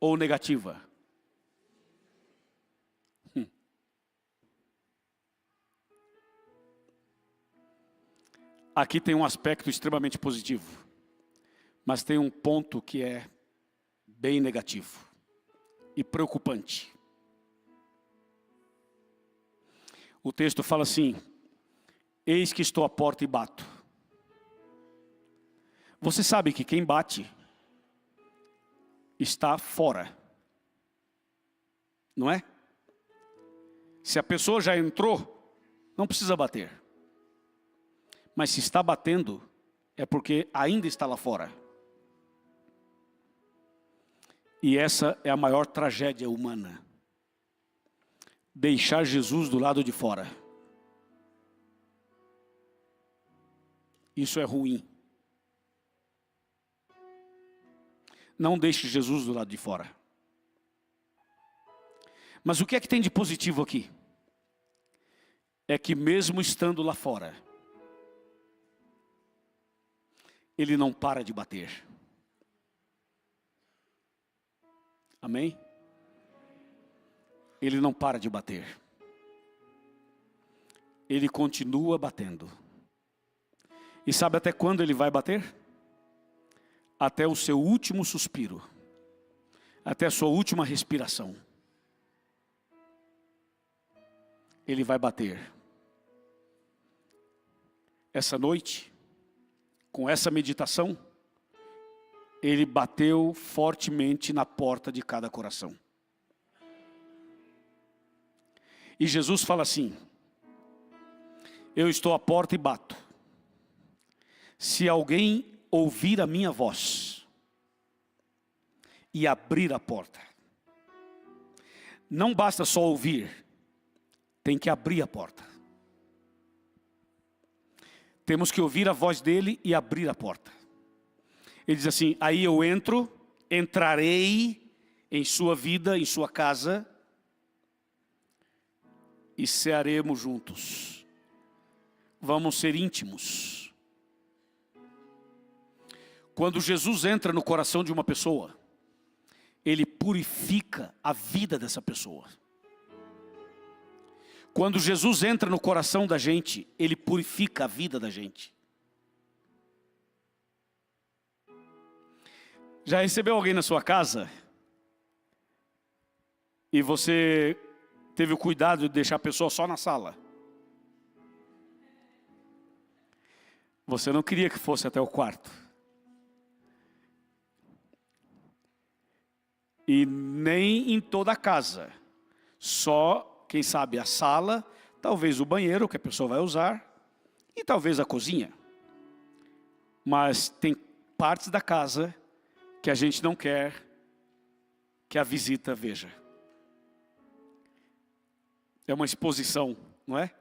ou negativa? Aqui tem um aspecto extremamente positivo, mas tem um ponto que é bem negativo e preocupante. O texto fala assim: eis que estou à porta e bato. Você sabe que quem bate está fora, não é? Se a pessoa já entrou, não precisa bater. Mas se está batendo, é porque ainda está lá fora. E essa é a maior tragédia humana. Deixar Jesus do lado de fora. Isso é ruim. Não deixe Jesus do lado de fora. Mas o que é que tem de positivo aqui? É que mesmo estando lá fora, ele não para de bater. Amém? Ele não para de bater. Ele continua batendo. E sabe até quando ele vai bater? Até o seu último suspiro. Até a sua última respiração. Ele vai bater. Essa noite, com essa meditação, ele bateu fortemente na porta de cada coração. E Jesus fala assim: eu estou à porta e bato. Se alguém ouvir a minha voz e abrir a porta, não basta só ouvir, tem que abrir a porta. Temos que ouvir a voz dele e abrir a porta. Ele diz assim: aí eu entrarei em sua vida, em sua casa, e cearemos juntos. Vamos ser íntimos. Quando Jesus entra no coração de uma pessoa, ele purifica a vida dessa pessoa. Quando Jesus entra no coração da gente, ele purifica a vida da gente. Já recebeu alguém na sua casa e você teve o cuidado de deixar a pessoa só na sala? Você não queria que fosse até o quarto. E nem em toda a casa. Só, quem sabe, a sala, talvez o banheiro que a pessoa vai usar, e talvez a cozinha. Mas tem partes da casa que a gente não quer que a visita veja. É uma exposição, não é?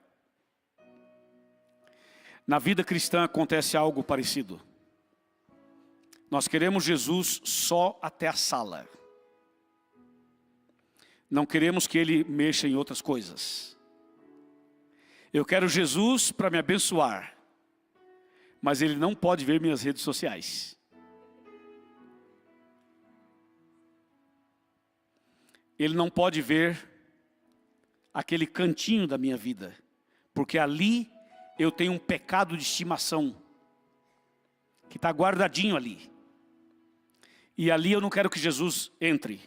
Na vida cristã acontece algo parecido. Nós queremos Jesus só até a sala. Não queremos que Ele mexa em outras coisas. Eu quero Jesus para me abençoar, mas Ele não pode ver minhas redes sociais. Ele não pode ver aquele cantinho da minha vida, porque ali eu tenho um pecado de estimação, que está guardadinho ali. E ali eu não quero que Jesus entre.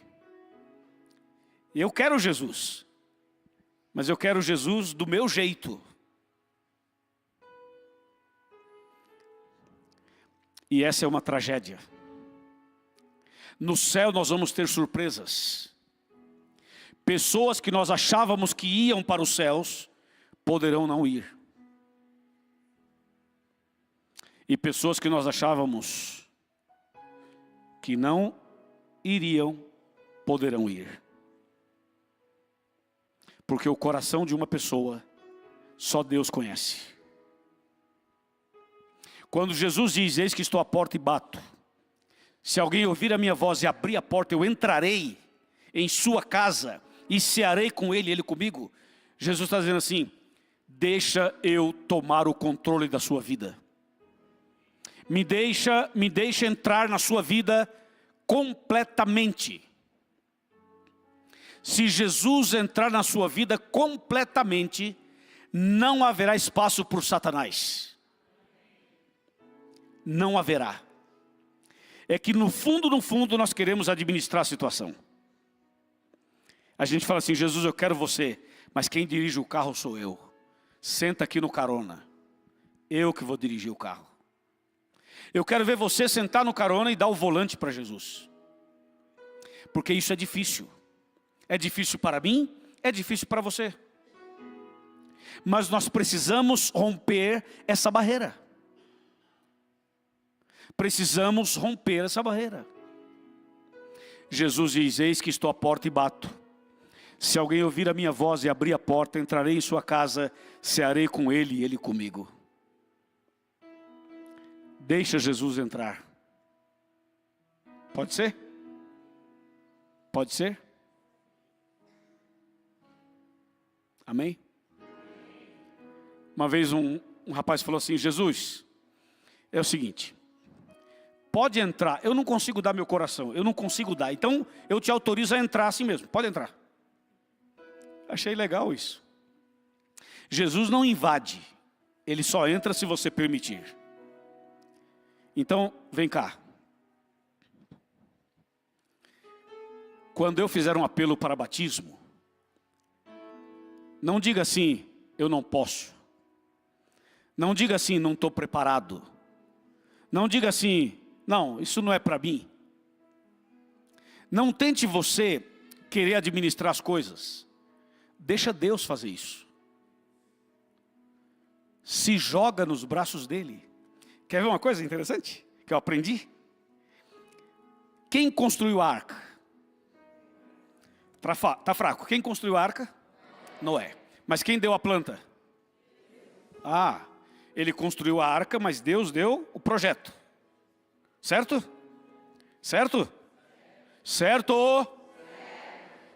Eu quero Jesus, mas eu quero Jesus do meu jeito. E essa é uma tragédia. No céu nós vamos ter surpresas. Pessoas que nós achávamos que iam para os céus, poderão não ir. E pessoas que nós achávamos que não iriam, poderão ir. Porque o coração de uma pessoa, só Deus conhece. Quando Jesus diz, eis que estou à porta e bato. Se alguém ouvir a minha voz e abrir a porta, eu entrarei em sua casa e cearei com ele, ele comigo. Jesus está dizendo assim, deixa eu tomar o controle da sua vida. Me deixa entrar na sua vida completamente. Se Jesus entrar na sua vida completamente, não haverá espaço por Satanás. Não haverá. É que no fundo nós queremos administrar a situação. A gente fala assim, Jesus, eu quero você, mas quem dirige o carro sou eu. Senta aqui no carona. Eu que vou dirigir o carro. Eu quero ver você sentar no carona e dar o volante para Jesus. Porque isso é difícil. É difícil para mim, é difícil para você. Mas nós precisamos romper essa barreira. Precisamos romper essa barreira. Jesus diz, eis que estou à porta e bato. Se alguém ouvir a minha voz e abrir a porta, entrarei em sua casa, cearei com ele e ele comigo. Deixa Jesus entrar. Pode ser? Pode ser? Amém? Uma vez um rapaz falou assim, Jesus, é o seguinte, pode entrar, eu não consigo dar meu coração, eu não consigo dar, então eu te autorizo a entrar assim mesmo, pode entrar. Achei legal isso. Jesus não invade, Ele só entra se você permitir. Então, vem cá. Quando eu fizer um apelo para batismo, não diga assim, eu não posso. Não diga assim, não estou preparado. Não diga assim, não, isso não é para mim. Não tente você querer administrar as coisas. Deixa Deus fazer isso. Se joga nos braços dele. Quer ver uma coisa interessante que eu aprendi? Quem construiu a arca? Tá fraco. Quem construiu a arca? Noé. Mas quem deu a planta? Ele construiu a arca, mas Deus deu o projeto. Certo? Certo? Certo?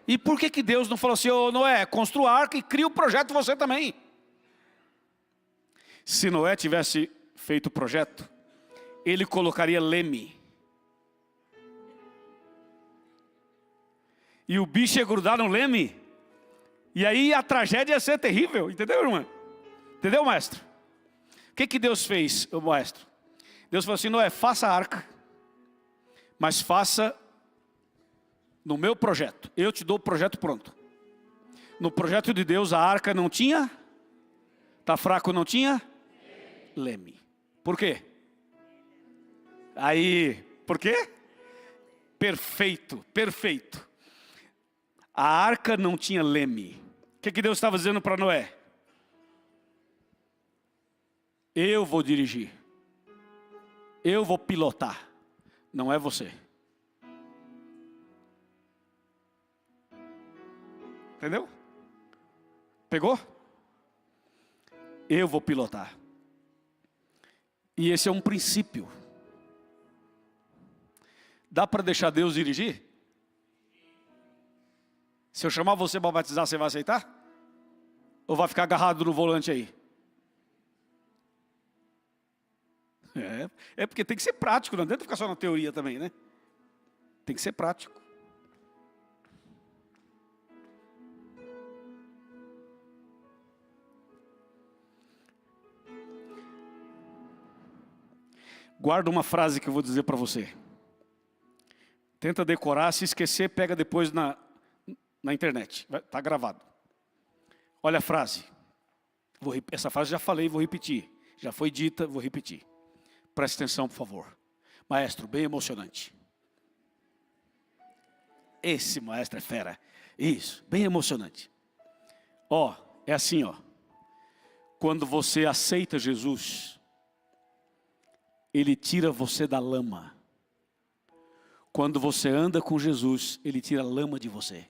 E por que Deus não falou assim, ô Noé, construa a arca e cria o projeto você também? Se Noé tivesse feito o projeto, ele colocaria leme. E o bicho ia grudar no leme. E aí a tragédia ia ser terrível. Entendeu, irmã? Entendeu, maestro? O que Deus fez, o maestro? Deus falou assim, Noé, faça a arca. Mas faça no meu projeto. Eu te dou o projeto pronto. No projeto de Deus a arca não tinha? Tá fraco, não tinha? Leme. Por quê? Aí, por quê? Perfeito, perfeito. A arca não tinha leme. O que Deus estava dizendo para Noé? Eu vou dirigir. Eu vou pilotar. Não é você. Entendeu? Pegou? Eu vou pilotar. E esse é um princípio. Dá para deixar Deus dirigir? Se eu chamar você para batizar, você vai aceitar? Ou vai ficar agarrado no volante aí? É porque tem que ser prático, não adianta ficar só na teoria também, né? Tem que ser prático. Guarda uma frase que eu vou dizer para você. Tenta decorar, se esquecer, pega depois na internet. Está gravado. Olha a frase. Essa frase já falei, vou repetir. Já foi dita, vou repetir. Preste atenção, por favor. Maestro, bem emocionante. Esse maestro é fera. Isso, bem emocionante. Ó, é assim, ó. Quando você aceita Jesus, Ele tira você da lama. Quando você anda com Jesus, Ele tira a lama de você.